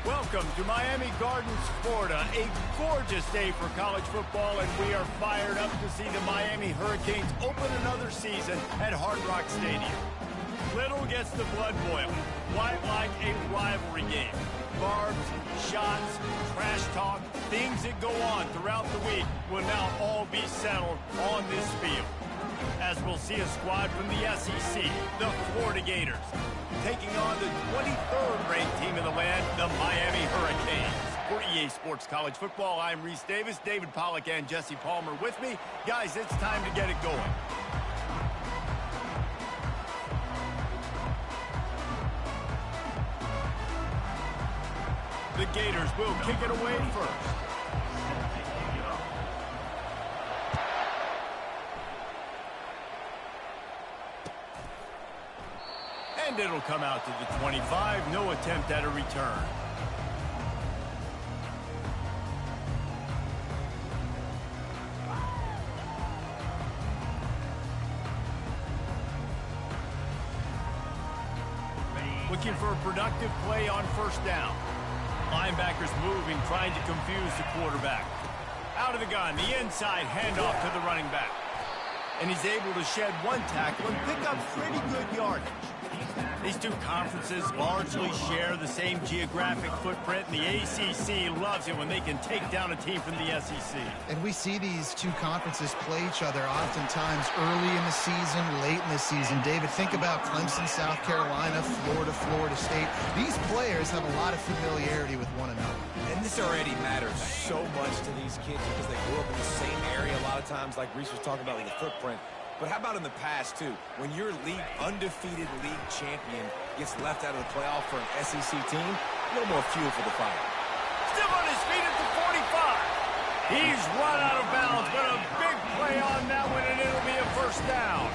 Welcome to Miami Gardens, Florida. A gorgeous day for college football, and we are fired up to see the Miami Hurricanes open another season at Hard Rock Stadium. Little gets the blood boiling, quite like a rivalry game. Barbs, shots, trash talk, things that go on throughout the week will now all be settled on this field. As we'll see a squad from the SEC, the Florida Gators, taking on the 23rd ranked team in the land, the Miami Hurricanes. For EA Sports College Football, I'm Reese Davis, David Pollack and Jesse Palmer with me. Guys, it's time to get it going. The Gators will kick it away first. And it'll come out to the 25. No attempt at a return. Looking for a productive play on first down. Linebackers moving, trying to confuse the quarterback. Out of the gun, the inside handoff to the running back. And he's able to shed one tackle and pick up pretty good yardage. These two conferences largely share the same geographic footprint, and the ACC loves it when they can take down a team from the SEC. And we see these two conferences play each other oftentimes early in the season, late in the season. David, think about Clemson, South Carolina, Florida, Florida State. These players have a lot of familiarity with one another. And this already matters so much to these kids because they grew up in the same area a lot of times, like Reese was talking about with the footprint. But how about in the past, too? When your undefeated league champion gets left out of the playoff for an SEC team, a little more fuel for the fire. Still on his feet at the 45. He's run out of bounds, but a big play on that one, and it'll be a first down.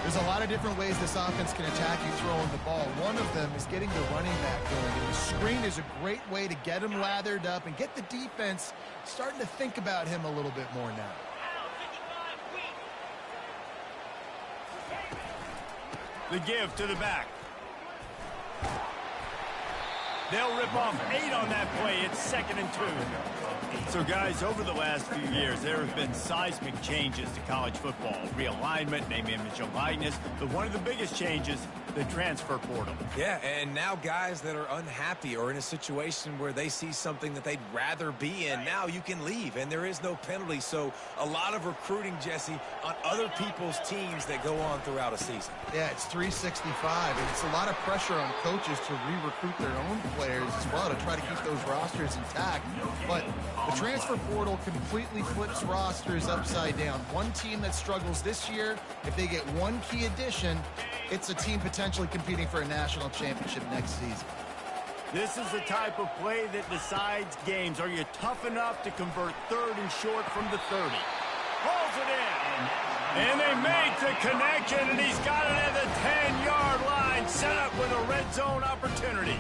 There's a lot of different ways this offense can attack you throwing the ball. One of them is getting the running back going. And the screen is a great way to get him lathered up and get the defense starting to think about him a little bit more now. The give to the back. They'll rip off 8 on that play. It's 2nd and 2. So, guys, over the last few years, there have been seismic changes to college football. Realignment, name, image, and likeness. But one of the biggest changes, the transfer portal. Yeah, and now guys that are unhappy or in a situation where they see something that they'd rather be in, now you can leave, and there is no penalty. So a lot of recruiting, Jesse, on other people's teams that go on throughout a season. Yeah, it's 365, and it's a lot of pressure on coaches to re-recruit their own players as well to try to keep those rosters intact. But the transfer portal completely flips rosters upside down. One team that struggles this year, if they get one key addition, it's a team potentially competing for a national championship next season. This is the type of play that decides games. Are you tough enough to convert 3rd and short from the 30? Pulls it in. And they make the connection, and he's got it at the 10-yard line, set up with a red zone opportunity.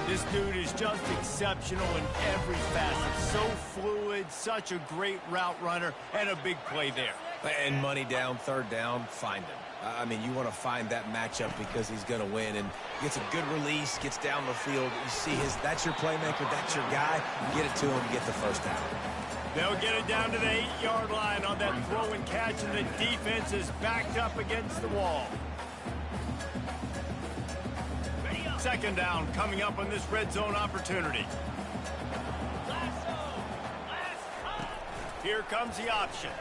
This dude is just exceptional in every facet. So fluid, such a great route runner, and a big play there. And money down, 3rd down, find him. I mean, you want to find that matchup because he's going to win, and gets a good release, gets down the field. You see that's your playmaker, that's your guy. You get it to him, get the first down. They'll get it down to the 8-yard line on that throw and catch, and the defense is backed up against the wall. 2nd down coming up on this red zone opportunity. Here comes the option.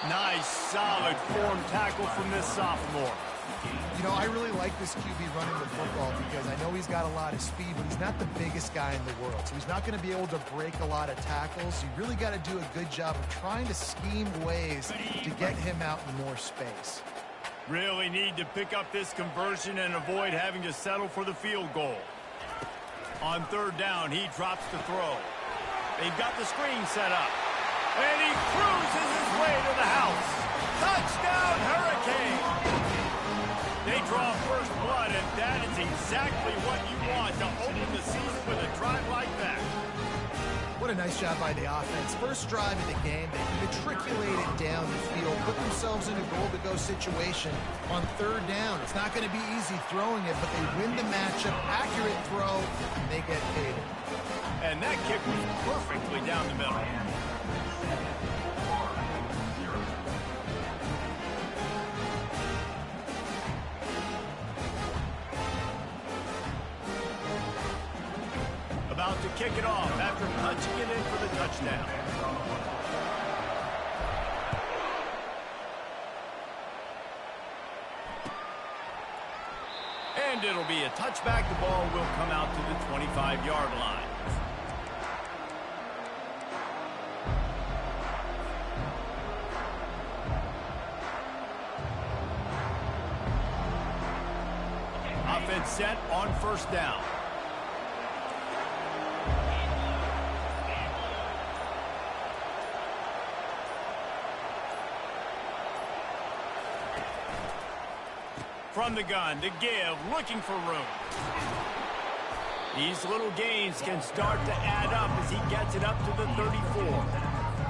Nice, solid form tackle from this sophomore. You know, I really like this QB running the football because I know he's got a lot of speed, but he's not the biggest guy in the world. So he's not going to be able to break a lot of tackles. You really got to do a good job of trying to scheme ways to get him out in more space. Really need to pick up this conversion and avoid having to settle for the field goal. On 3rd down, he drops the throw. They've got the screen set up. And he cruises his way to the house. Touchdown, Hurricane! They draw first blood, and that is exactly what you want to open the season with a drive like that. What a nice job by the offense. First drive of the game, they matriculated down the field, put themselves in a goal-to-go situation on third down. It's not going to be easy throwing it, but they win the matchup. Accurate throw, and they get paid. And that kick was perfectly down the middle. About to kick it off after punching it in for the touchdown. And it'll be a touchback. The ball will come out to the 25-yard line. Offense set on first down. From the gun to give, looking for room. These little gains can start to add up as he gets it up to the 34.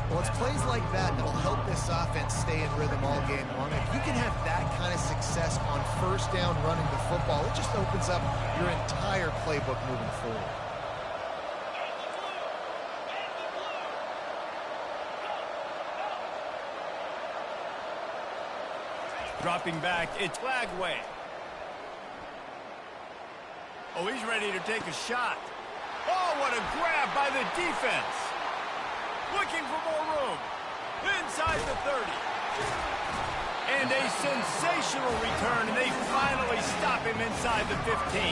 Well, it's plays like that that'll help this offense stay in rhythm all game long. If you can have that kind of success on first down running the football, it just opens up your entire playbook moving forward. Dropping back, it's flag way. Oh, he's ready to take a shot. Oh, what a grab by the defense. Looking for more room. Inside the 30. And a sensational return, and they finally stop him inside the 15.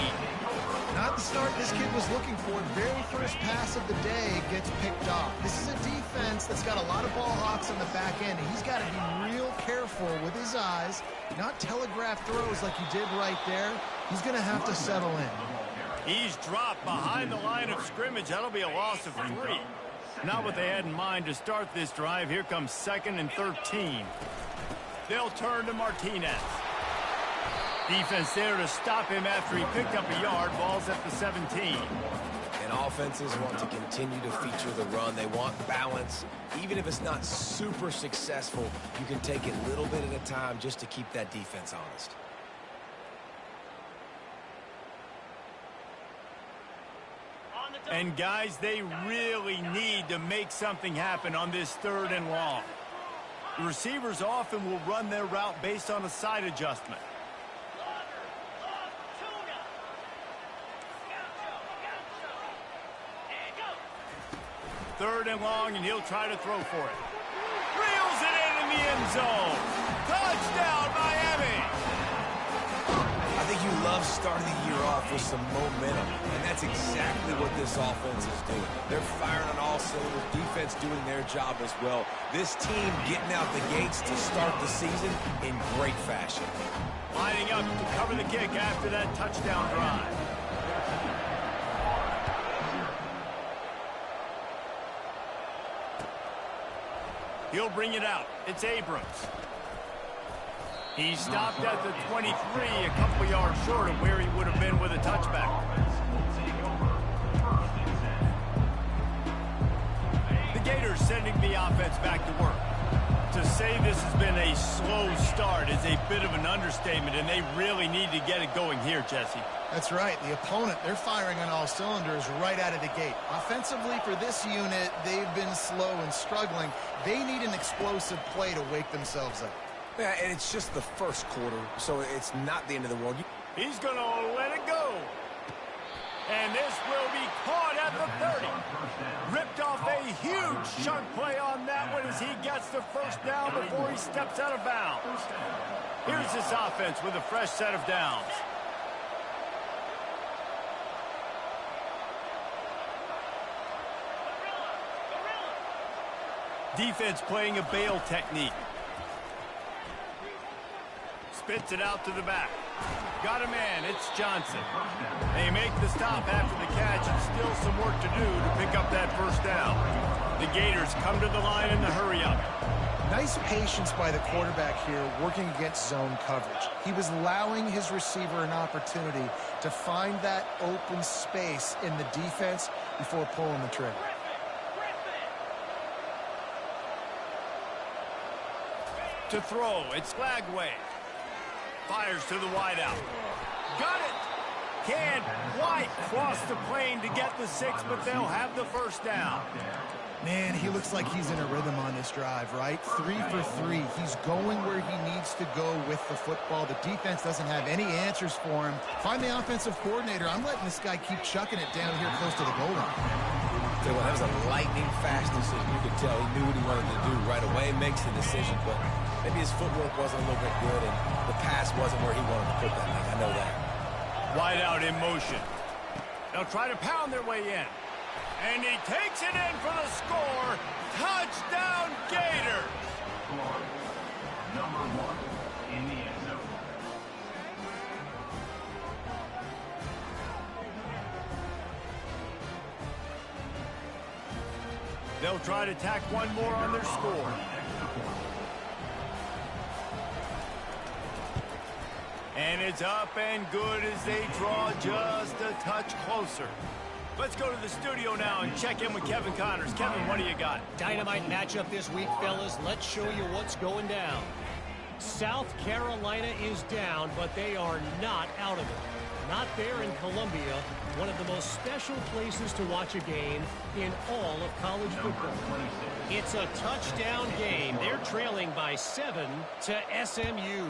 Not the start this kid was looking for. Very first pass of the day gets picked off. This is a defense that's got a lot of ball hawks on the back end, and he's got to be real careful with his eyes, not telegraph throws like he did right there. He's going to have to settle in. He's dropped behind the line of scrimmage. That'll be a loss of 3. Not what they had in mind to start this drive. Here comes 2nd and 13. They'll turn to Martinez. Defense there to stop him after he picked up a yard. Ball's at the 17. And offenses want to continue to feature the run. They want balance. Even if it's not super successful, you can take it a little bit at a time just to keep that defense honest. And guys, they really need to make something happen on this 3rd and long. The receivers often will run their route based on a side adjustment. 3rd and long, and he'll try to throw for it. Reels it in the end zone. Touchdown, Miami! I think you love starting the year off with some momentum, and that's exactly what this offense is doing. They're firing on all cylinders, defense doing their job as well. This team getting out the gates to start the season in great fashion. Lining up to cover the kick after that touchdown drive. He'll bring it out. It's Abrams. He stopped at the 23, a couple yards short of where he would have been with a touchback. The Gators sending the offense back to work. To say this has been a slow start is a bit of an understatement, and they really need to get it going here, Jesse. That's right. The opponent, they're firing on all cylinders right out of the gate. Offensively for this unit, they've been slow and struggling. They need an explosive play to wake themselves up. Yeah, and it's just the first quarter, so it's not the end of the world. He's going to let it go. And this will be caught at the 30. Ripped off a huge chunk play on that one as he gets the first down before he steps out of bounds. Here's this offense with a fresh set of downs. Defense playing a bail technique. Spits it out to the back. Got a man, it's Johnson. They make the stop after the catch, and still some work to do to pick up that first down. The Gators come to the line in the hurry-up. Nice patience by the quarterback here, working against zone coverage. He was allowing his receiver an opportunity to find that open space in the defense before pulling the trigger. To throw, it's Flagway. Fires to the wideout. Got it! Can't quite cross the plane to get the 6, but they'll have the first down. Man, he looks like he's in a rhythm on this drive, right? 3 for 3. He's going where he needs to go with the football. The defense doesn't have any answers for him. Find the offensive coordinator. I'm letting this guy keep chucking it down here close to the goal line. That was a lightning-fast decision. You could tell he knew what he wanted to do right away, makes the decision, but maybe his footwork wasn't a little bit good, and the pass wasn't where he wanted to put that thing. I know that. Wide out in motion. They'll try to pound their way in. And he takes it in for the score. Touchdown, Gators! Number 1 in the end zone. They'll try to tack one more on their score. And it's up and good as they draw just a touch closer. Let's go to the studio now and check in with Kevin Connors. Kevin, what do you got? Dynamite matchup this week, fellas. Let's show you what's going down. South Carolina is down, but they are not out of it. Not there in Columbia, one of the most special places to watch a game in all of college football. It's a touchdown game. They're trailing by 7 to SMU.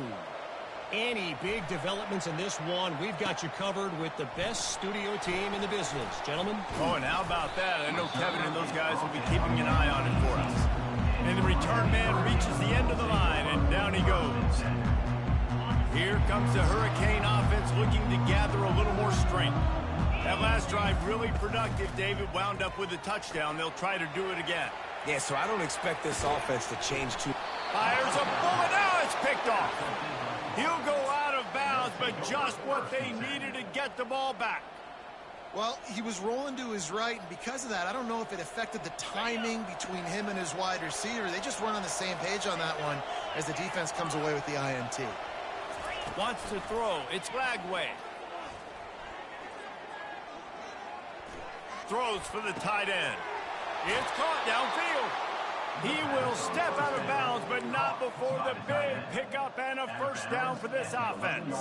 Any big developments in this one, we've got you covered with the best studio team in the business. Gentlemen? Oh, and how about that? I know Kevin and those guys will be keeping an eye on it for us. And the return man reaches the end of the line, and down he goes. Here comes the Hurricane offense looking to gather a little more strength. That last drive really productive. David wound up with a touchdown. They'll try to do it again. Yeah, so I don't expect this offense to change too. Fires a bullet. Now it's picked off. He'll go out of bounds, but just what they needed to get the ball back. Well, he was rolling to his right, and because of that, I don't know if it affected the timing between him and his wide receiver. They just weren't on the same page on that one as the defense comes away with the INT. Wants to throw. It's Flagway. Throws for the tight end. It's caught downfield. He will step out of bounds, but not before the big pickup and a first down for this offense.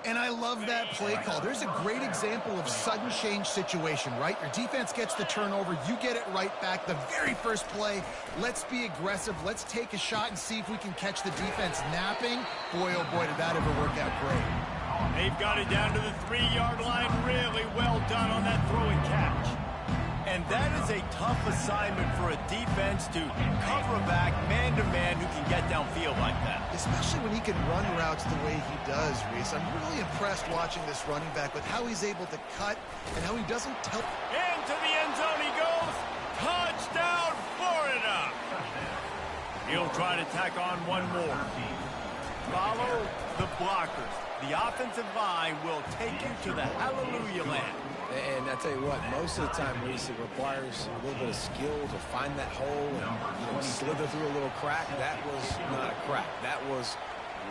And I love that play call. There's a great example of sudden change situation, right? Your defense gets the turnover. You get it right back. The very first play, let's be aggressive. Let's take a shot and see if we can catch the defense napping. Boy, oh boy, did that ever work out great. They've got it down to the 3-yard line. Really well done on that throw and catch. And that is a tough assignment for a defense to cover a back man-to-man who can get downfield like that. Especially when he can run routes the way he does, Reese. I'm really impressed watching this running back with how he's able to cut and how he doesn't tell. Into the end zone he goes. Touchdown, Florida. He'll try to tack on one more. Follow the blockers. The offensive line will take you to the hallelujah land. And I tell you what, most of the time, Reese, it requires a little bit of skill to find that hole and slither through a little crack. That was not a crack. That was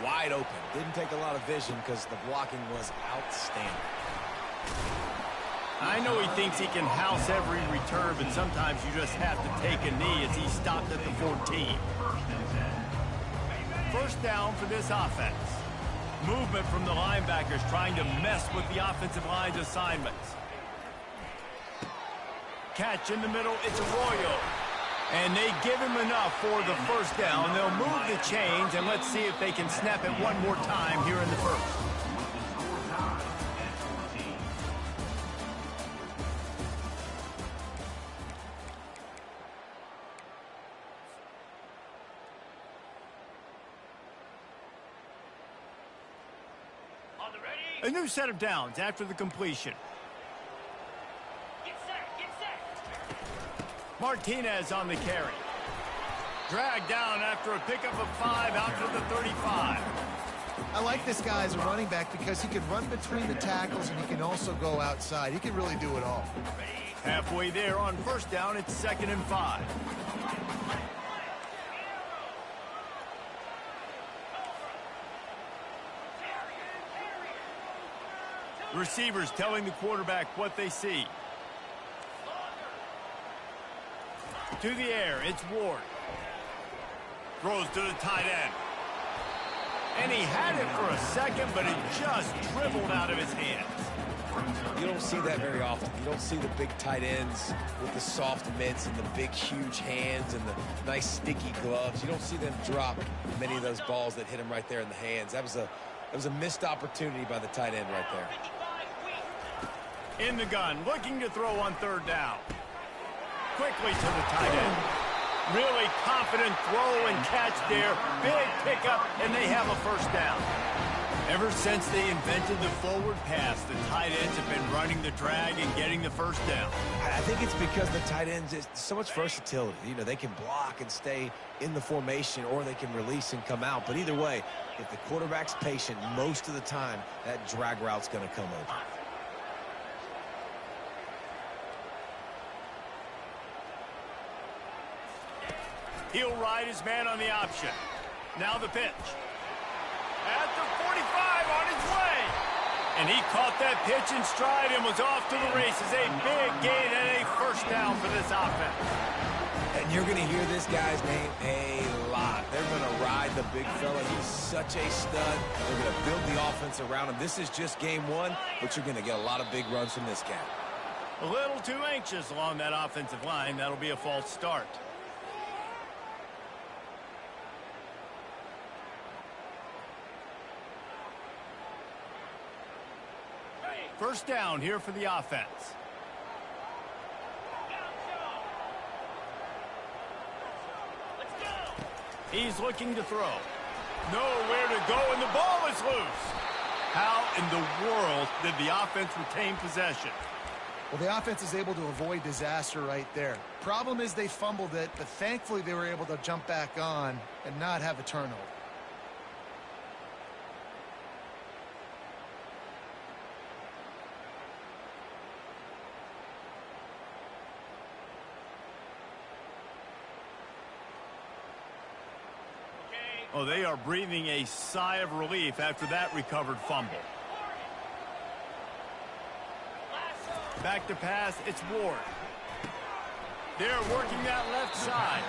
wide open. Didn't take a lot of vision because the blocking was outstanding. I know he thinks he can house every return, but sometimes you just have to take a knee as he stopped at the 14. First down for this offense. Movement from the linebackers trying to mess with the offensive line's assignments. Catch in the middle, it's Arroyo. And they give him enough for the first down. They'll move the chains, and let's see if they can snap it one more time here in the first. A new set of downs after the completion. Martinez on the carry. Dragged down after a pickup of 5 out to the 35. I like this guy as a running back because he can run between the tackles and he can also go outside. He can really do it all. Halfway there on first down, it's 2nd and 5. Receivers telling the quarterback what they see. To the air, it's Ward. Throws to the tight end. And he had it for a second, but it just dribbled out of his hands. You don't see that very often. You don't see the big tight ends with the soft mitts and the big, huge hands and the nice, sticky gloves. You don't see them drop many of those balls that hit him right there in the hands. That was a missed opportunity by the tight end right there. In the gun, looking to throw on third down. Quickly to the tight end. Really confident throw and catch there. Big pickup, and they have a first down. Ever since they invented the forward pass, the tight ends have been running the drag and getting the first down. I think it's because the tight ends is so much versatility. You know, they can block and stay in the formation, or they can release and come out. But either way, if the quarterback's patient, most of the time, that drag route's going to come open. He'll ride his man on the option. Now the pitch. At the 45 on his way. And he caught that pitch in stride and was off to the races. A big gain and a first down for this offense. And you're going to hear this guy's name a lot. They're going to ride the big fella. He's such a stud. They're going to build the offense around him. This is just game one, but you're going to get a lot of big runs from this guy. A little too anxious along that offensive line. That'll be a false start. First down here for the offense. He's looking to throw. Nowhere to go, and the ball is loose. How in the world did the offense retain possession? Well, the offense is able to avoid disaster right there. Problem is they fumbled it, but thankfully they were able to jump back on and not have a turnover. Oh, they are breathing a sigh of relief after that recovered fumble. Back to pass, it's Ward. They're working that left side.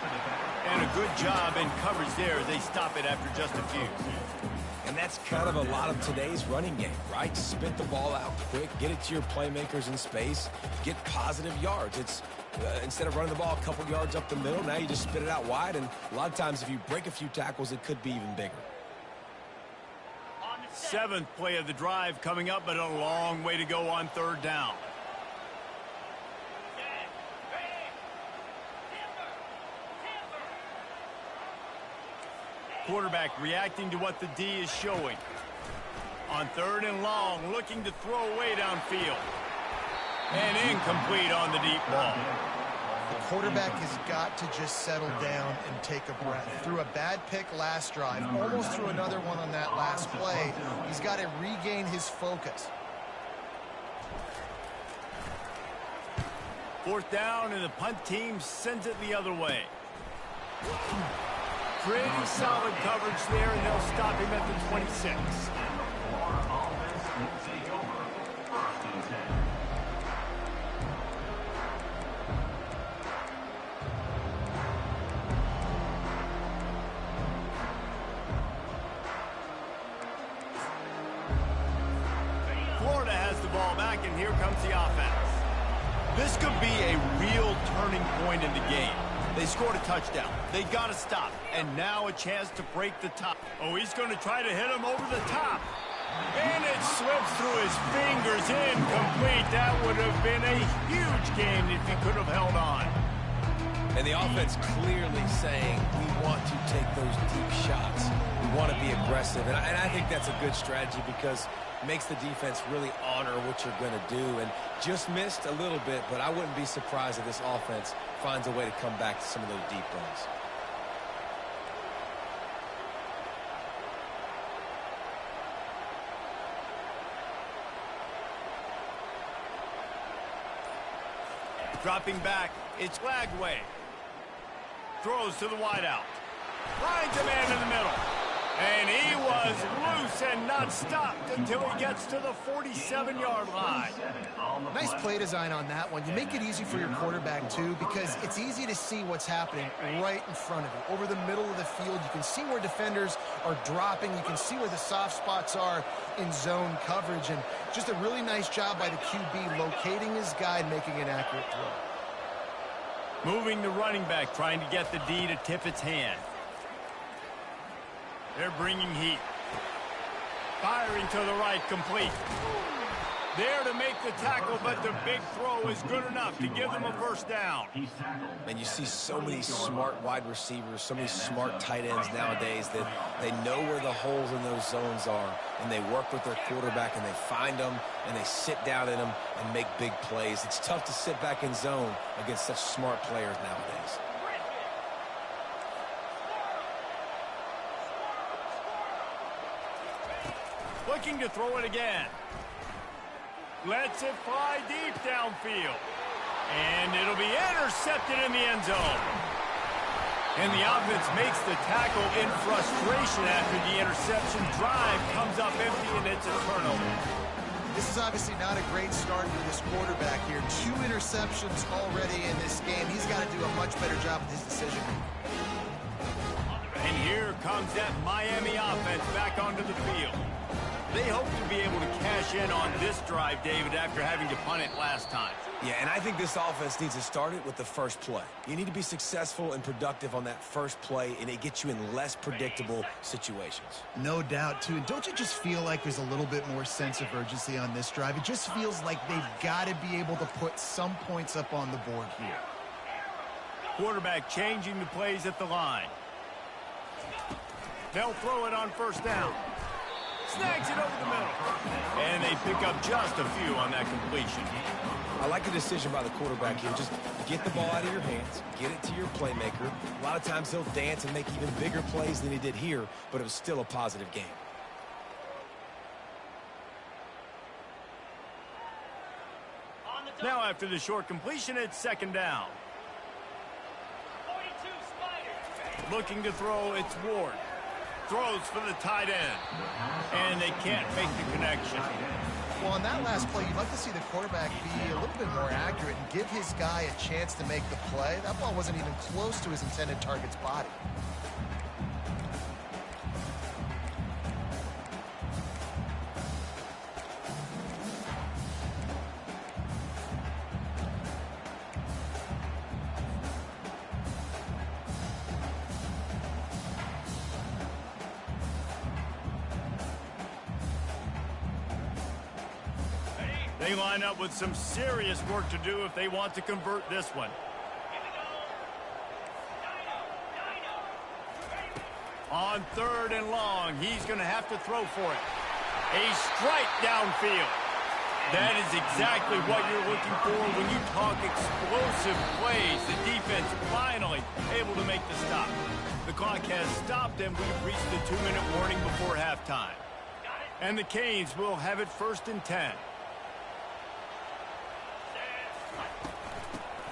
And a good job in coverage there as they stop it after just a few. And that's kind of a lot of today's running game, right? Spit the ball out quick, get it to your playmakers in space, get positive yards. It's instead of running the ball a couple yards up the middle, now you just spit it out wide, and a lot of times if you break a few tackles, it could be even bigger. Seventh play of the drive coming up, but a long way to go on third down. Quarterback reacting to what the D is showing. On third and long, looking to throw away downfield. And incomplete on the deep ball. The quarterback has got to just settle down and take a breath. Threw a bad pick last drive, almost threw another one on that last play. He's got to regain his focus. Fourth down, and the punt team sends it the other way. Pretty solid coverage there, and they'll stop him at the 26. Florida has the ball back, and here comes the offense. This could be a real turning point in the game. They scored a touchdown. They got to stop. And now a chance to break the top. Oh, he's going to try to hit him over the top. And it slips through his fingers. Incomplete. That would have been a huge gain if he could have held on. And the offense clearly saying, we want to take those deep shots. We want to be aggressive. And I think that's a good strategy because it makes the defense really honor what you're going to do. And just missed a little bit, but I wouldn't be surprised if this offense finds a way to come back to some of those deep runs. Dropping back, it's Lagway. Throws to the wideout. Finds a man in the middle. And he was loose moves and not stopped until he gets to the 47-yard line. Nice play design on that one. You make it easy for your quarterback, too, because it's easy to see what's happening right in front of you. Over the middle of the field, you can see where defenders are dropping. You can see where the soft spots are in zone coverage. And just a really nice job by the QB locating his guy and making an accurate throw. Moving the running back, trying to get the D to tip its hand. They're bringing heat. Firing to the right, complete. There to make the tackle, but the big throw is good enough to give them a first down. And you see so many smart wide receivers, so many smart tight ends nowadays that they know where the holes in those zones are, and they work with their quarterback, and they find them, and they sit down in them and make big plays. It's tough to sit back in zone against such smart players nowadays. Looking to throw it again. Lets it fly deep downfield. And it'll be intercepted in the end zone. And the offense makes the tackle in frustration after the interception. Drive comes up empty, and it's a turnover. This is obviously not a great start for this quarterback here. 2 interceptions already in this game. He's got to do a much better job with his decision. And here comes that Miami offense back onto the field. They hope to be able to cash in on this drive, David, after having to punt it last time. Yeah, and I think this offense needs to start it with the first play. You need to be successful and productive on that first play, and it gets you in less predictable situations. No doubt, too. And don't you just feel like there's a little bit more sense of urgency on this drive? It just feels like they've got to be able to put some points up on the board here. Quarterback changing the plays at the line. They'll throw it on first down. Snags it over the middle. And they pick up just a few on that completion. I like the decision by the quarterback here. Just get the ball out of your hands, get it to your playmaker. A lot of times he'll dance and make even bigger plays than he did here, but it was still a positive game. Now after the short completion, it's second down. Looking to throw, it's Ward. Throws for the tight end. And they can't make the connection. Well, on that last play, you'd like to see the quarterback be a little bit more accurate and give his guy a chance to make the play. That ball wasn't even close to his intended target's body. They line up with some serious work to do if they want to convert this one. On 3rd and long, he's going to have to throw for it. A strike downfield. That is exactly what you're looking for when you talk explosive plays. The defense finally able to make the stop. The clock has stopped, and we've reached the 2-minute warning before halftime. And the Canes will have it 1st and 10.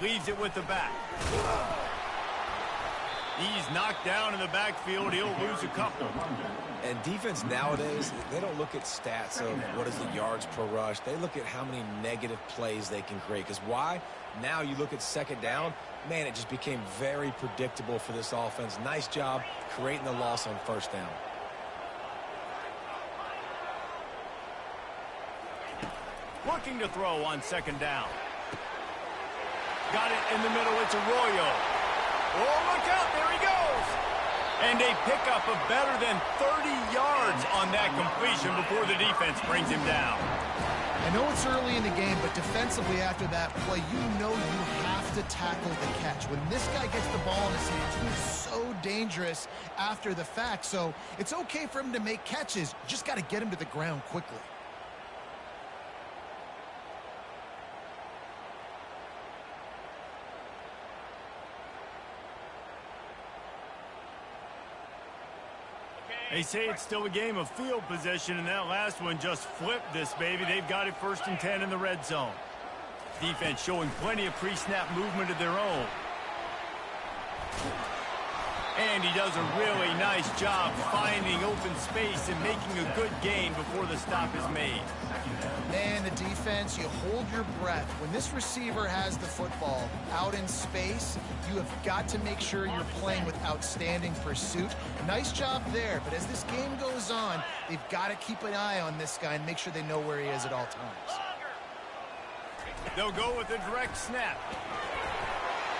Leaves it with the back. He's knocked down in the backfield. He'll lose a couple. And defense nowadays, they don't look at stats of what is the yards per rush. They look at how many negative plays they can create. Because why? Now you look at second down, man, it just became very predictable for this offense. Nice job creating the loss on first down. Looking to throw on second down. Got it in the middle. It's Arroyo. Oh, look out. There he goes. And a pickup of better than 30 yards on that completion before the defense brings him down. I know it's early in the game, but defensively after that play, you know you have to tackle the catch. When this guy gets the ball in his hands, he's so dangerous after the fact. So it's okay for him to make catches. You just got to get him to the ground quickly. They say it's still a game of field position, and that last one just flipped this baby. They've got it 1st and 10 in the red zone. Defense showing plenty of pre-snap movement of their own. And he does a really nice job finding open space and making a good gain before the stop is made. Man, the defense, you hold your breath. When this receiver has the football out in space, you have got to make sure you're playing with outstanding pursuit. Nice job there, but as this game goes on, they've got to keep an eye on this guy and make sure they know where he is at all times. They'll go with a direct snap.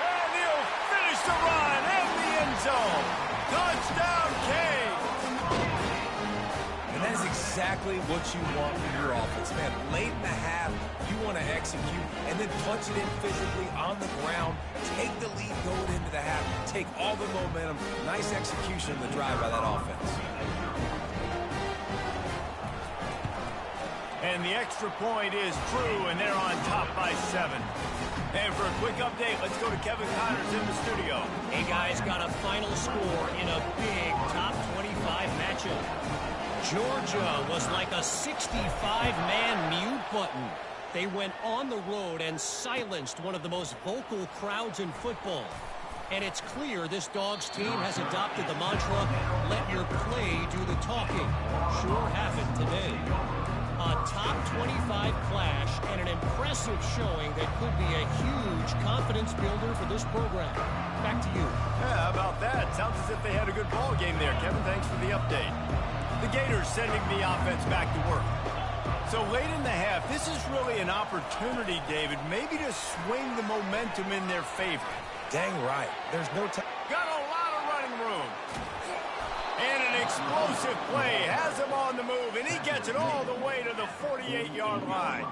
And he'll finish the run in the end zone. Touchdown, K. And that is exactly what you want from your offense, man. Late in the half, you want to execute and then punch it in physically on the ground. Take the lead going into the half. Take all the momentum. Nice execution in the drive by that offense. And the extra point is true, and they're on top by 7. And for a quick update, let's go to Kevin Connors in the studio. Hey, guys, got a final score in a big top 25 matchup. Georgia was like a 65-man mute button. They went on the road and silenced one of the most vocal crowds in football. And it's clear this Dogs team has adopted the mantra, let your play do the talking. Sure happened today. A top 25 clash and an impressive showing that could be a huge confidence builder for this program. Back to you. Yeah, how about that? Sounds as if they had a good ball game there, Kevin. Thanks for the update. The Gators sending the offense back to work. So late in the half, this is really an opportunity, David, maybe to swing the momentum in their favor. Dang right. There's no time. Got a lot of running room. And an explosive play has him on the move, and he gets it all the way to the 48-yard line.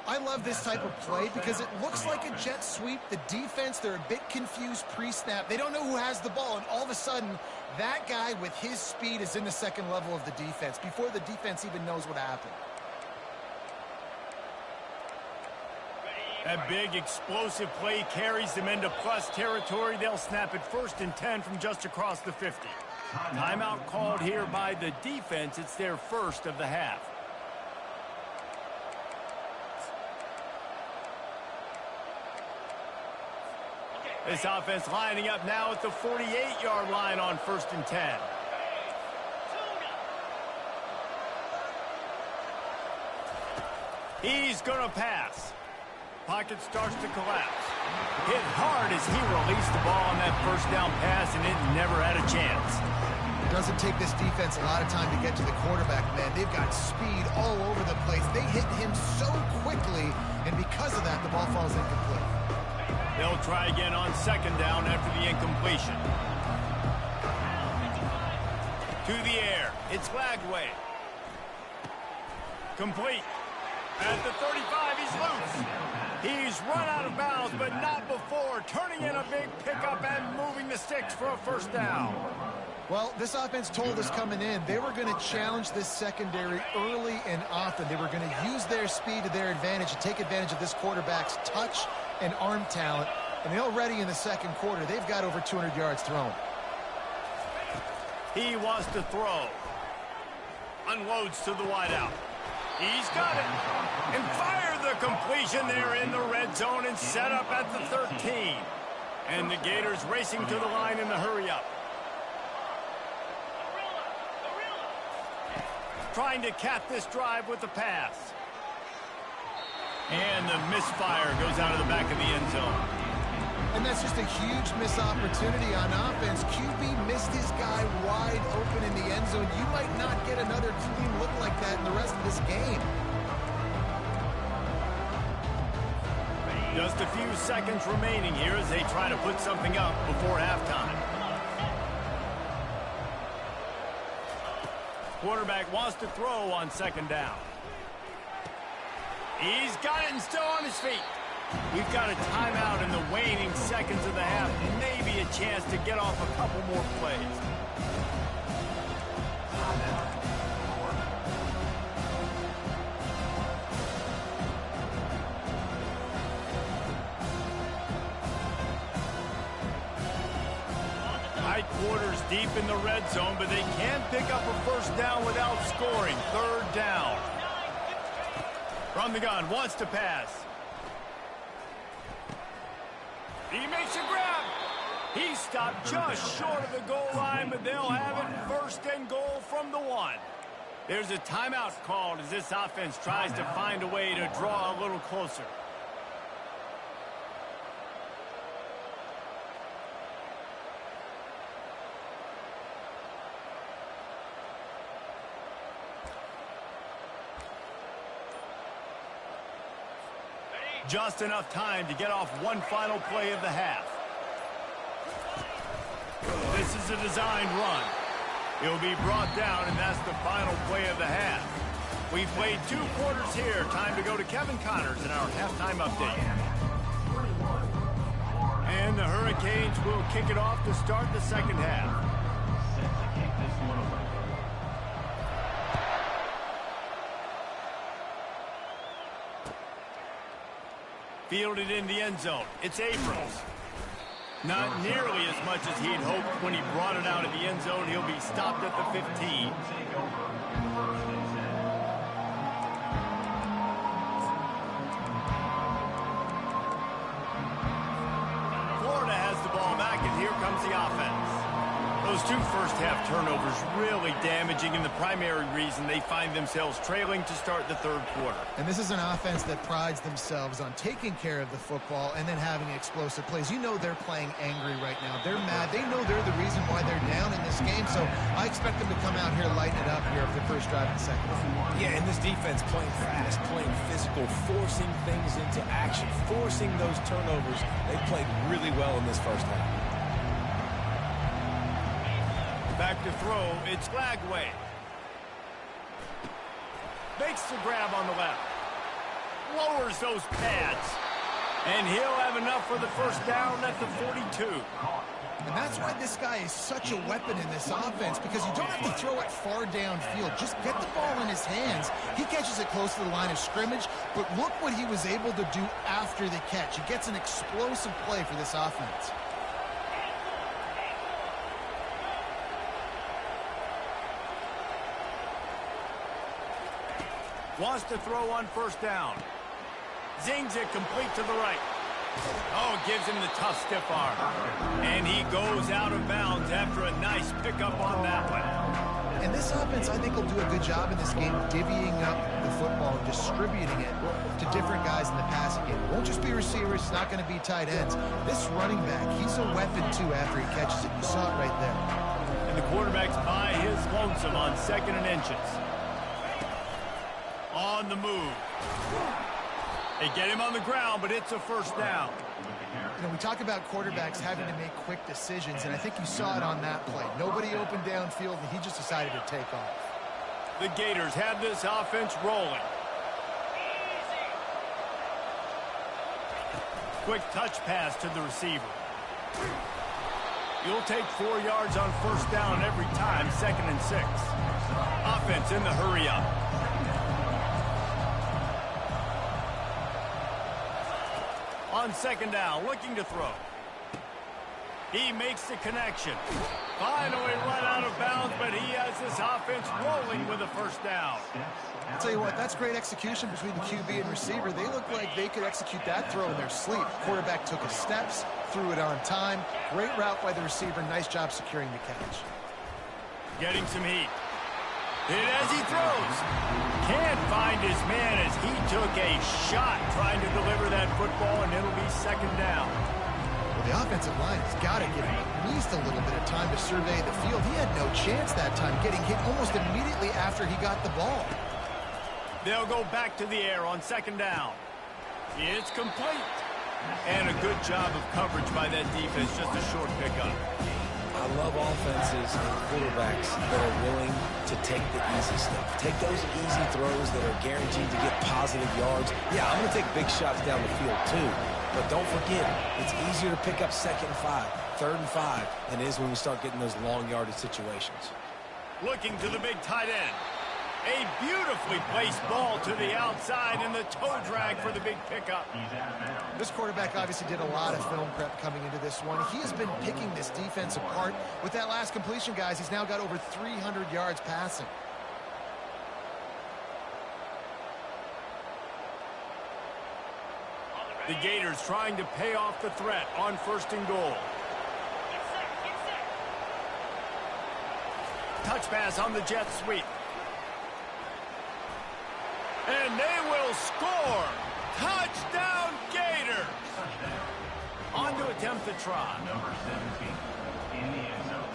I love this type of play because it looks like a jet sweep. The defense, they're a bit confused pre-snap. They don't know who has the ball, and all of a sudden, that guy with his speed is in the second level of the defense before the defense even knows what happened. That big explosive play carries them into plus territory. They'll snap it 1st and 10 from just across the 50. Timeout called here by the defense. It's their first of the half. This offense lining up now at the 48-yard line on 1st and 10. He's going to pass. Pocket starts to collapse. Hit hard as he released the ball on that first down pass, and it never had a chance. It doesn't take this defense a lot of time to get to the quarterback, man. They've got speed all over the place. They hit him so quickly, and because of that, the ball falls incomplete. They'll try again on 2nd down after the incompletion. To the air. It's Lagway. Complete. At the 35, he's loose. He's run out of bounds, but not before turning in a big pickup and moving the sticks for a 1st down. Well, this offense told us coming in they were going to challenge this secondary early and often. They were going to use their speed to their advantage and take advantage of this quarterback's touch and arm talent. And already in the 2nd quarter, they've got over 200 yards thrown. He wants to throw. Unloads to the wideout. He's got it. And fire the completion there in the red zone and set up at the 13. And the Gators racing to the line in the hurry-up. Trying to cap this drive with the pass. And the misfire goes out of the back of the end zone. And that's just a huge missed opportunity on offense. QB missed his guy wide open in the end zone. You might not get another clean look like that in the rest of this game. Just a few seconds remaining here as they try to put something up before halftime. Quarterback wants to throw on 2nd down. He's got it and still on his feet. We've got a timeout in the waning seconds of the half. Maybe a chance to get off a couple more plays. Tight quarters deep in the red zone, but they can't pick up a 1st down without scoring. 3rd down. From the gun, wants to pass. He makes a grab. He stopped just short of the goal line, but they'll have it first and goal from the 1. There's a timeout called as this offense tries to find a way to draw a little closer. Just enough time to get off one final play of the half. This is a designed run. He'll be brought down, and that's the final play of the half. We've played 2 quarters here. Time to go to Kevin Connors in our halftime update. And the Hurricanes will kick it off to start the second half. Fielded in the end zone. It's Abrams. Not nearly as much as he'd hoped when he brought it out of the end zone. He'll be stopped at the 15. Florida has the ball back, and here comes the offense. Those 2 first-half turnovers really damaging, and the primary reason they find themselves trailing to start the 3rd quarter. And this is an offense that prides themselves on taking care of the football and then having explosive plays. You know they're playing angry right now. They're mad. They know they're the reason why they're down in this game, so I expect them to come out here, lighten it up here for the first drive and second. Yeah, and this defense playing fast, playing physical, forcing things into action, forcing those turnovers. They played really well in this first half. Back to throw, it's Glagway. Makes the grab on the left. Lowers those pads. And he'll have enough for the first down at the 42. And that's why this guy is such a weapon in this offense, because you don't have to throw it far downfield. Just get the ball in his hands. He catches it close to the line of scrimmage, but look what he was able to do after the catch. He gets an explosive play for this offense. Wants to throw on first down. Zings it complete to the right. Oh, gives him the tough stiff arm. And he goes out of bounds after a nice pickup on that one. And this offense, I think, will do a good job in this game divvying up the football, distributing it to different guys in the passing game. It won't just be receivers. It's not going to be tight ends. This running back, he's a weapon, too, after he catches it. You saw it right there. And the quarterback's by his lonesome on 2nd and inches. On the move. They get him on the ground, but it's a first down. You know, we talk about quarterbacks having to make quick decisions, and I think you saw it on that play. Nobody opened downfield, and he just decided to take off. The Gators have this offense rolling. Quick touch pass to the receiver. You'll take 4 yards on first down every time, 2nd and 6. Offense in the hurry up. On 2nd down, looking to throw. He makes the connection. Finally run out of bounds, but he has this offense rolling with a first down. I'll tell you what, that's great execution between the QB and receiver. They look like they could execute that throw in their sleep. Quarterback took his steps, threw it on time. Great route by the receiver. Nice job securing the catch. Getting some heat. Hit as he throws. Can't find his man as he took a shot trying to deliver that football, and it'll be 2nd down. Well, the offensive line has got to give him at least a little bit of time to survey the field. He had no chance that time, getting hit almost immediately after he got the ball. They'll go back to the air on 2nd down. It's complete. And a good job of coverage by that defense, just a short pickup. I love offenses and quarterbacks that are willing to take the easy stuff. Take those easy throws that are guaranteed to get positive yards. Yeah, I'm going to take big shots down the field too. But don't forget, it's easier to pick up 2nd and 5, 3rd and 5 than it is when we start getting those long yardage situations. Looking to the big tight end. A beautifully placed ball to the outside and the toe drag for the big pickup. This quarterback obviously did a lot of film prep coming into this one. He has been picking this defense apart. With that last completion, guys, he's now got over 300 yards passing. The Gators trying to pay off the threat on 1st and goal. touch pass on the jet sweep. And they will score. Touchdown Gators. On to attempt the try. Number 17 in the end zone.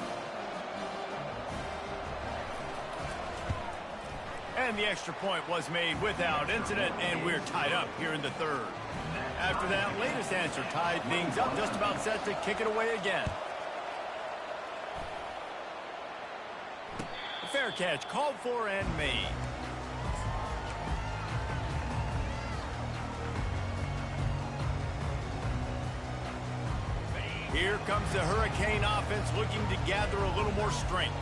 And the extra point was made without incident, and we're tied up here in the third. After that latest answer tied things up, just about set to kick it away again. A fair catch called for and made. Here comes the Hurricane offense looking to gather a little more strength.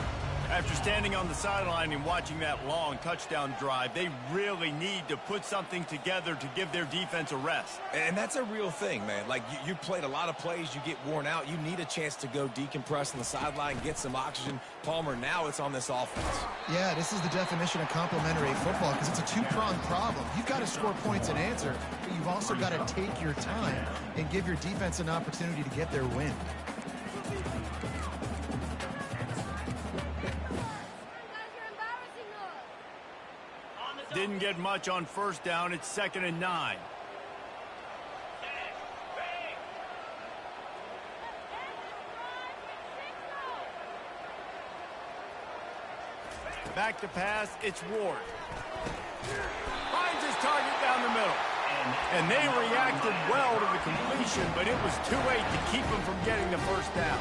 After standing on the sideline and watching that long touchdown drive, they really need to put something together to give their defense a rest. And that's a real thing, man. Like, you played a lot of plays, you get worn out. You need a chance to go decompress on the sideline, get some oxygen. Palmer, now it's on this offense. Yeah, this is the definition of complementary football because it's a two-pronged problem. You've got to score points and answer, but you've also got to take your time and give your defense an opportunity to get their win. Didn't get much on first down. It's 2nd and 9. Back to pass. It's Ward. Finds his target down the middle. And they reacted well to the completion, but it was too late to keep him from getting the first down.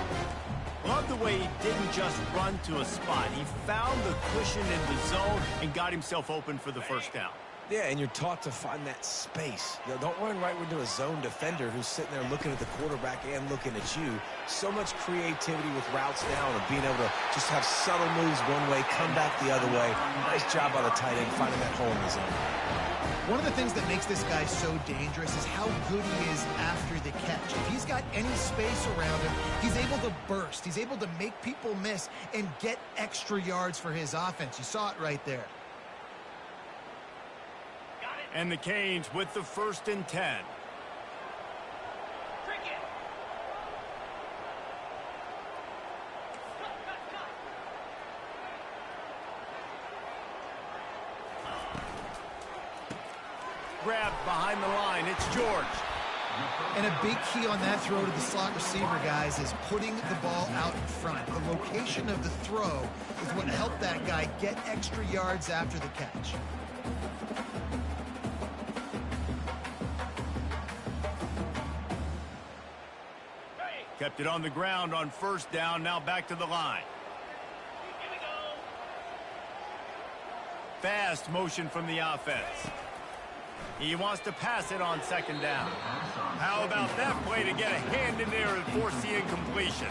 Love the way he didn't just run to a spot. He found the cushion in the zone and got himself open for the first down. Yeah, and you're taught to find that space. You know, don't run right into a zone defender who's sitting there looking at the quarterback and looking at you. So much creativity with routes now and being able to just have subtle moves one way, come back the other way. Nice job by the tight end finding that hole in the zone. One of the things that makes this guy so dangerous is how good he is after the catch. If he's got any space around him, he's able to burst. He's able to make people miss and get extra yards for his offense. You saw it right there. And the Canes with the 1st and 10. Grabbed behind the line. It's George. And a big key on that throw to the slot receiver, guys, is putting the ball out in front. The location of the throw is what helped that guy get extra yards after the catch. Kept it on the ground on first down. Now back to the line. Fast motion from the offense. He wants to pass it on 2nd down. How about that play to get a hand in there and force the incompletion?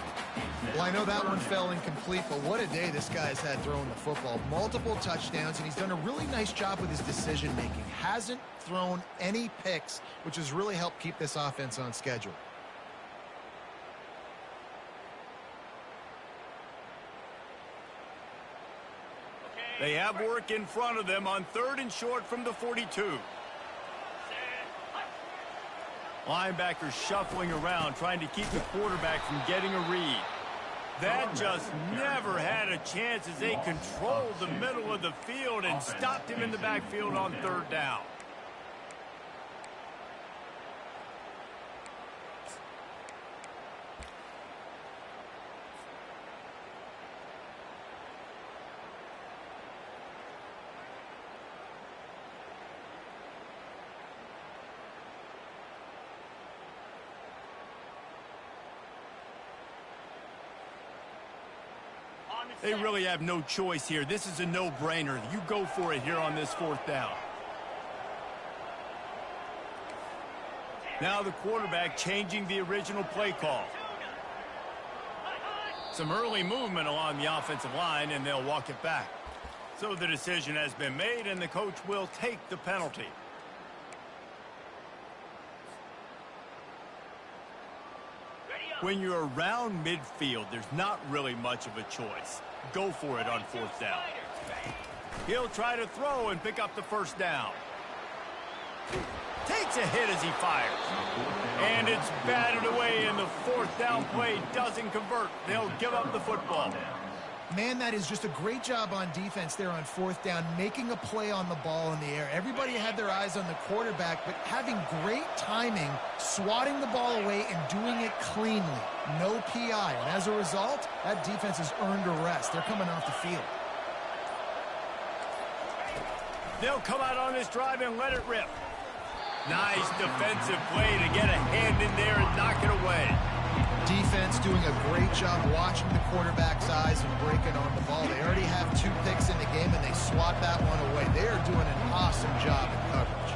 Well, I know that one fell incomplete, but what a day this guy's had throwing the football. Multiple touchdowns, and he's done a really nice job with his decision-making. Hasn't thrown any picks, which has really helped keep this offense on schedule. They have work in front of them on 3rd and short from the 42. Linebackers shuffling around, trying to keep the quarterback from getting a read. That just never had a chance as they controlled the middle of the field and stopped him in the backfield on 3rd down. They really have no choice here. This is a no-brainer. You go for it here on this 4th down. Now the quarterback changing the original play call. Some early movement along the offensive line, and they'll walk it back. So the decision has been made, and the coach will take the penalty. When you're around midfield, there's not really much of a choice. Go for it on 4th down. He'll try to throw and pick up the first down. Takes a hit as he fires. And it's batted away, and the 4th down play doesn't convert. They'll give up the football. Man, that is just a great job on defense there on 4th down, making a play on the ball in the air. Everybody had their eyes on the quarterback, but having great timing, swatting the ball away and doing it cleanly. No PI. And as a result, that defense has earned a rest. They're coming off the field. They'll come out on this drive and let it rip. Nice defensive play to get a hand in there and knock it away. Defense doing a great job watching the quarterback's eyes and breaking on the ball. They already have 2 picks in the game, and they swat that one away. They are doing an awesome job in coverage.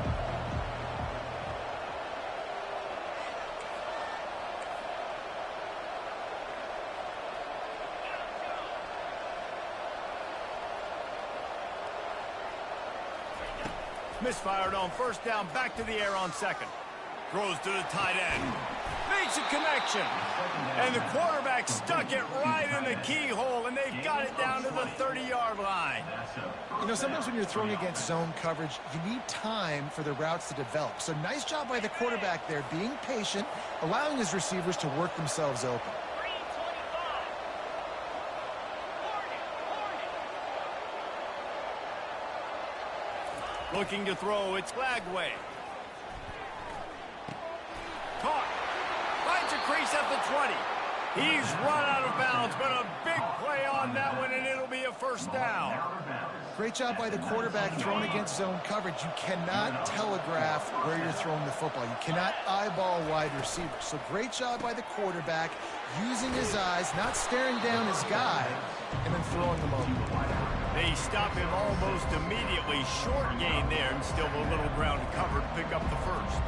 Misfired on 1st down, back to the air on 2nd. Throws to the tight end. Makes a connection. And the quarterback stuck it right in the keyhole, and they've got it down to the 30-yard line. You know, sometimes when you're throwing against zone coverage, you need time for the routes to develop. So nice job by the quarterback there, being patient, allowing his receivers to work themselves open. Looking to throw, it's Lagway. Caught. Finds a crease at the 20. He's run out of bounds, but a big play on that one, and it'll be a 1st down. Great job by the quarterback throwing against zone coverage. You cannot telegraph where you're throwing the football. You cannot eyeball wide receivers. So great job by the quarterback using his eyes, not staring down his guy, and then throwing them over. They stop him almost immediately. Short gain there, and still a little ground covered. Pick up the 1st.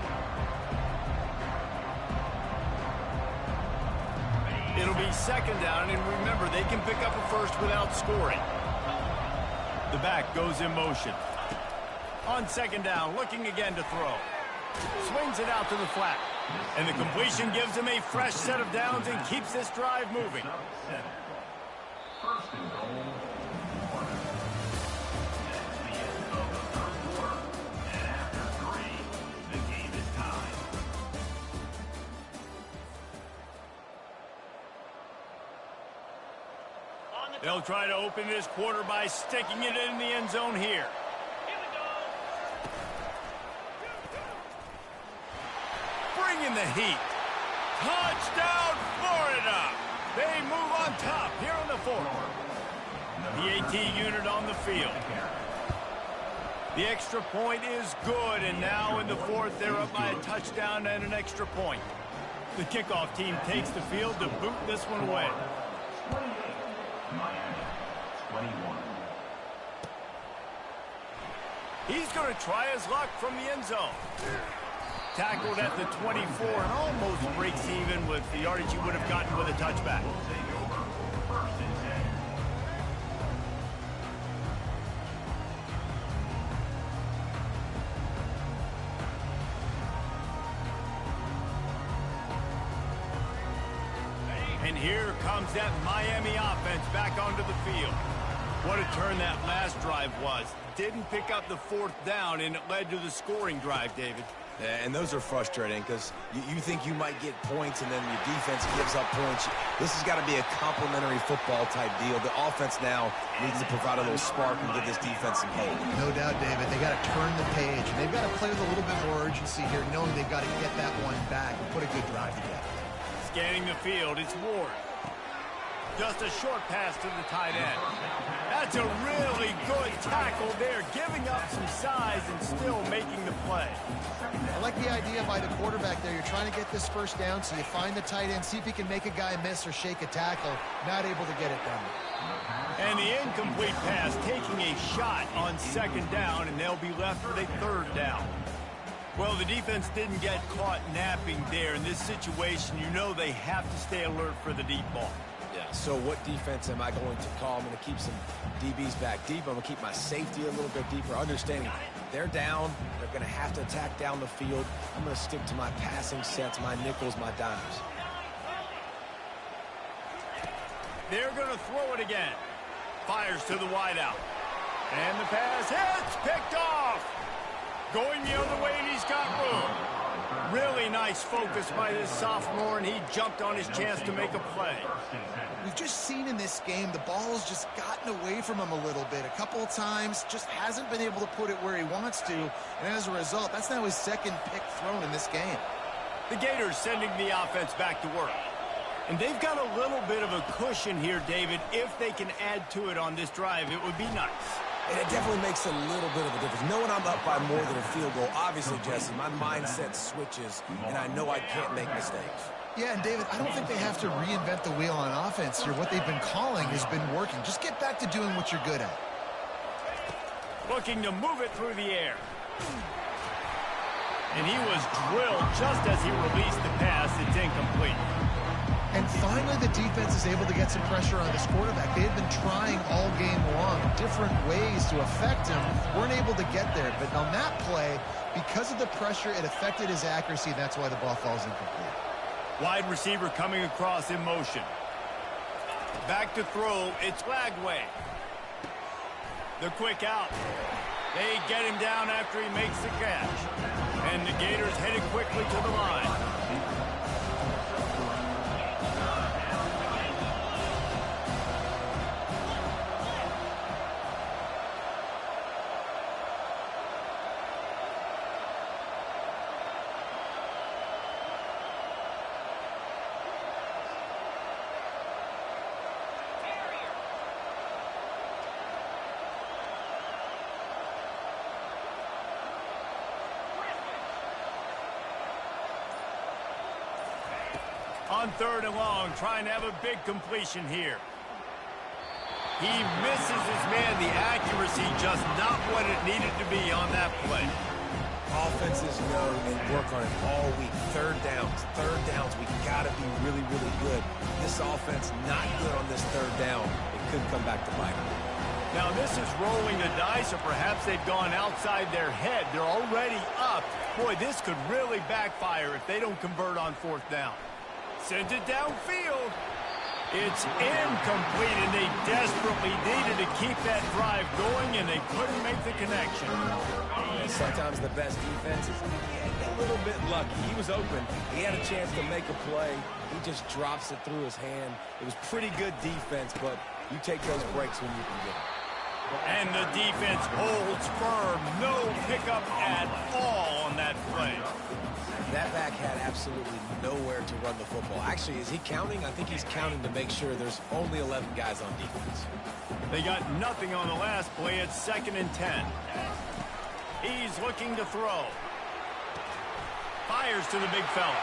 It'll be 2nd down, and remember, they can pick up a 1st without scoring. The back goes in motion. On 2nd down, looking again to throw. Swings it out to the flat. And the completion gives him a fresh set of downs and keeps this drive moving. 1st and goal. They'll try to open this quarter by sticking it in the end zone here. Bringing the heat. Touchdown, Florida! They move on top here in the 4th. The AT unit on the field. The extra point is good, and now in the 4th, they're up by a touchdown and an extra point. The kickoff team takes the field to boot this one away. Miami, 21. He's going to try his luck from the end zone. Tackled at the 24 and almost breaks even with the yardage he would have gotten with a touchback. Will take over 1st and 10. And here comes that Miami offense back onto the field. What a turn that last drive was. Didn't pick up the 4th down, and it led to the scoring drive, David. Yeah, and those are frustrating because you think you might get points and then your defense gives up points. This has got to be a complimentary football type deal. The offense now needs to provide a little spark and give this defense some hope. No doubt, David. They got to turn the page, and they've got to play with a little bit more urgency here, knowing they've got to get that one back and put a good drive together. Scanning the field, it's Ward. Just a short pass to the tight end. That's a really good tackle there, giving up some size and still making the play. I like the idea by the quarterback there. You're trying to get this 1st down, so you find the tight end, see if he can make a guy miss or shake a tackle. Not able to get it done. And the incomplete pass taking a shot on 2nd down, and they'll be left with a 3rd down. Well, the defense didn't get caught napping there. In this situation, you know they have to stay alert for the deep ball. Yeah, so what defense am I going to call? I'm going to keep some DBs back deep. I'm going to keep my safety a little bit deeper, understanding they're down. They're going to have to attack down the field. I'm going to stick to my passing sets, my nickels, my dimes. They're going to throw it again. Fires to the wideout. And the pass hits, picked off. Going the other way, and he's got room. Really nice focus by this sophomore, and he jumped on his chance to make a play. We've just seen in this game the ball's just gotten away from him a little bit. A couple of times, just hasn't been able to put it where he wants to, and as a result, that's now his second pick thrown in this game. The Gators sending the offense back to work. And they've got a little bit of a cushion here, David. If they can add to it on this drive, it would be nice. And it definitely makes a little bit of a difference. Knowing I'm up by more than a field goal, obviously, Jesse, my mindset switches, and I know I can't make mistakes. Yeah, and David, I don't think they have to reinvent the wheel on offense here. What they've been calling has been working. Just get back to doing what you're good at. Looking to move it through the air. And he was drilled just as he released the pass. It's incomplete. And finally, the defense is able to get some pressure on this quarterback. They've been trying all game long, different ways to affect him. Weren't able to get there. But on that play, because of the pressure, it affected his accuracy. That's why the ball falls incomplete. Wide receiver coming across in motion. Back to throw. It's Lagway. The quick out. They get him down after he makes the catch. And the Gators headed quickly to the line. On 3rd and long, trying to have a big completion here. He misses his man. The accuracy just not what it needed to be on that play. Offenses know and work on it all week. Third downs, we got to be really, really good. This offense not good on this 3rd down. It could come back to bite them. Now this is rolling the dice, or perhaps they've gone outside their head. They're already up. Boy, this could really backfire if they don't convert on 4th down. Sends it downfield. It's incomplete, and they desperately needed to keep that drive going, and they couldn't make the connection. Sometimes the best defense is a little bit lucky. He was open. He had a chance to make a play. He just drops it through his hand. It was pretty good defense, but you take those breaks when you can get them. And the defense holds firm. No pickup at all on that play. That back had absolutely nowhere to run the football. Actually, is he counting? I think he's counting to make sure there's only 11 guys on defense. They got nothing on the last play. It's 2nd and 10. He's looking to throw. Fires to the big fella.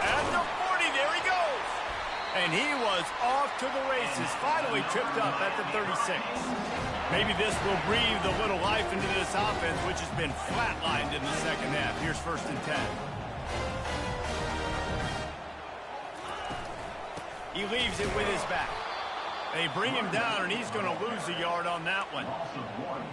At the 40, there he goes. And he was off to the races. Finally tripped up at the 36. Maybe this will breathe a little life into this offense, which has been flatlined in the 2nd half. Here's 1st and 10. He leaves it with his back. They bring him down, and he's going to lose a yard on that one.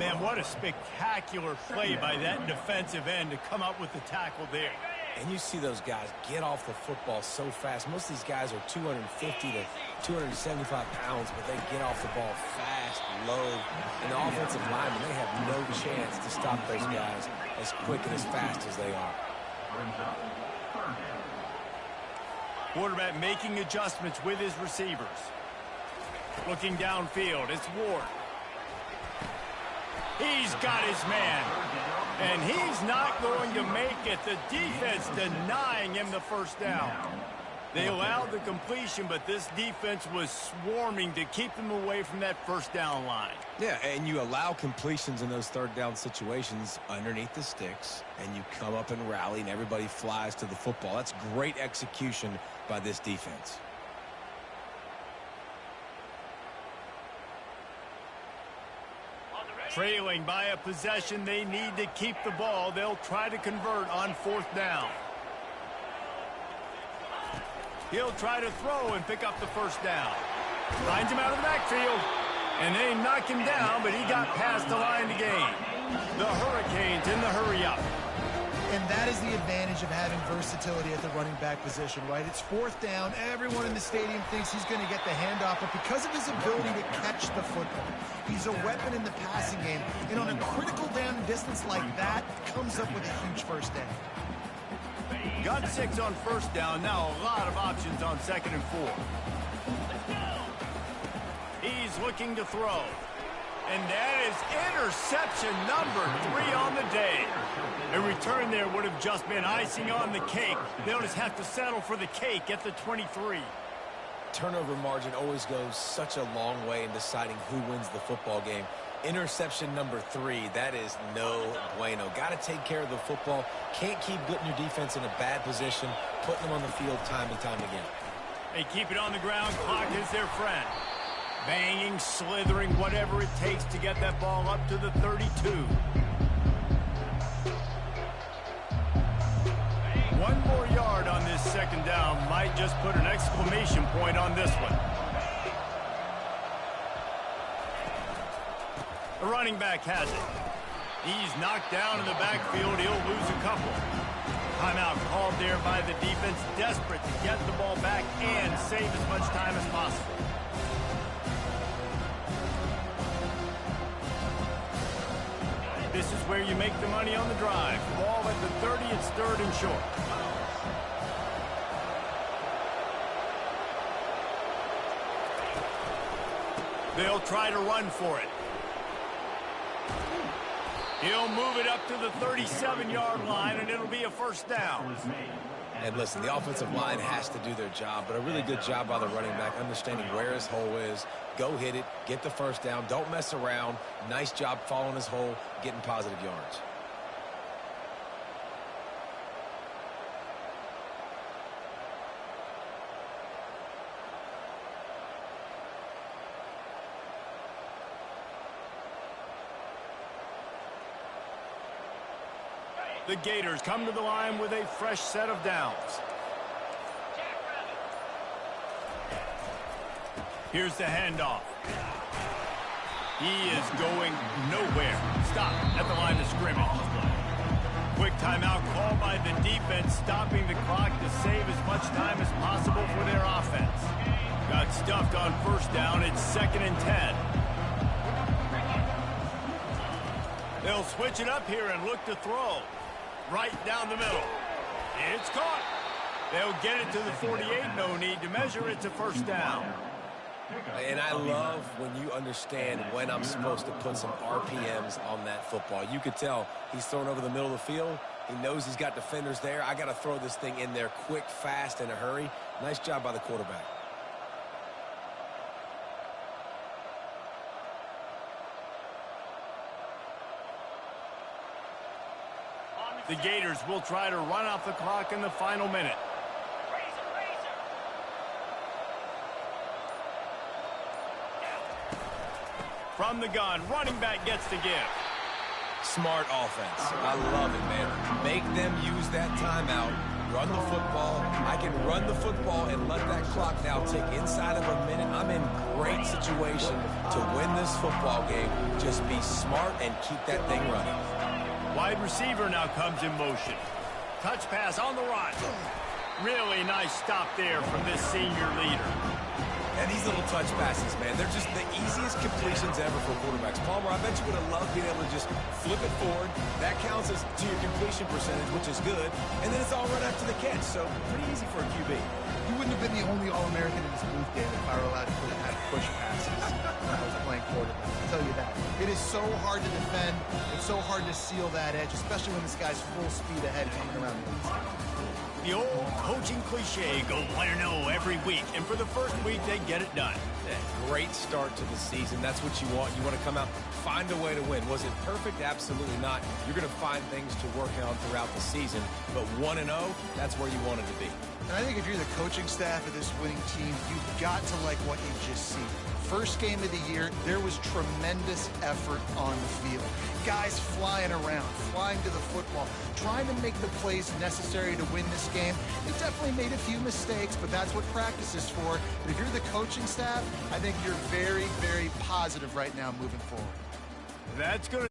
Man, what a spectacular play by that defensive end to come up with the tackle there. And you see those guys get off the football so fast. Most of these guys are 250 to 275 pounds, but they get off the ball fast, low. And the offensive linemen, they have no chance to stop those guys as quick and as fast as they are. Quarterback making adjustments with his receivers. Looking downfield, it's Ward. He's got his man. And he's not going to make it. The defense denying him the 1st down. They allowed the completion, but this defense was swarming to keep them away from that 1st down line. Yeah, and you allow completions in those 3rd down situations underneath the sticks, and you come up and rally, and everybody flies to the football. That's great execution by this defense. Trailing by a possession, they need to keep the ball. They'll try to convert on 4th down. He'll try to throw and pick up the 1st down. Finds him out of the backfield. And they knock him down, but he got past the line to gain. The Hurricanes in the hurry-up. And that is the advantage of having versatility at the running back position, right? It's 4th down. Everyone in the stadium thinks he's going to get the handoff, but because of his ability to catch the football, he's a weapon in the passing game. And on a critical down distance like that, comes up with a huge 1st down. Got 6 on first down. Now a lot of options on 2nd and 4. He's looking to throw. And that is interception number 3 on the day. A return there would have just been icing on the cake. They'll just have to settle for the cake at the 23. Turnover margin always goes such a long way in deciding who wins the football game. Interception number 3, that is no bueno. Got to take care of the football. Can't keep putting your defense in a bad position, putting them on the field time and time again. They keep it on the ground. Clock is their friend. Banging, slithering, whatever it takes to get that ball up to the 32. 1 more yard on this 2nd down might just put an exclamation point on this one. The running back has it. He's knocked down in the backfield. He'll lose a couple. Timeout called there by the defense, desperate to get the ball back and save as much time as possible. This is where you make the money on the drive. Ball at the 30, it's 3rd and short. They'll try to run for it. He'll move it up to the 37-yard line, and it'll be a 1st down. And listen, the offensive line has to do their job, but a really good job by the running back understanding where his hole is. Go hit it, get the 1st down, don't mess around. Nice job following his hole, getting positive yards. The Gators come to the line with a fresh set of downs. Here's the handoff. He is going nowhere. Stop at the line of scrimmage. Quick timeout called by the defense, stopping the clock to save as much time as possible for their offense. Got stuffed on 1st down. It's 2nd and 10. They'll switch it up here and look to throw. Right down the middle. It's caught. They'll get it to the 48. No need to measure. It's a 1st down. And I love when you understand when I'm supposed to put some RPMs on that football. You could tell he's thrown over the middle of the field. He knows he's got defenders there. I got to throw this thing in there quick, fast, in a hurry. Nice job by the quarterback. The Gators will try to run off the clock in the final minute. From the gun, running back gets the give. Smart offense. I love it, man. Make them use that timeout. Run the football. I can run the football and let that clock now tick inside of a minute. I'm in great situation to win this football game. Just be smart and keep that thing running. Wide receiver now comes in motion. Touch pass on the run. Really nice stop there from this senior leader. And these little touch passes, man, they're just the easiest completions ever for quarterbacks. Palmer, I bet you would have loved being able to just flip it forward. That counts as to your completion percentage, which is good. And then it's all run after the catch, so pretty easy for a QB. You wouldn't have been the only All-American in this booth, David, if I were allowed to have push passes when I was playing quarterback. I'll tell you that. It is so hard to defend. It's so hard to seal that edge, especially when this guy's full speed ahead coming around the inside. The old coaching cliche, go 1-0 every week. And for the first week, they get it done. Yeah, great start to the season. That's what you want. You want to come out, find a way to win. Was it perfect? Absolutely not. You're going to find things to work on throughout the season. But 1-0, that's where you want it to be. And I think if you're the coaching staff of this winning team, you've got to like what you just see. First game of the year, there was tremendous effort on the field. Guys flying around, flying to the football, trying to make the plays necessary to win this game. They definitely made a few mistakes, but that's what practice is for. But if you're the coaching staff, I think you're very, very positive right now moving forward. That's good.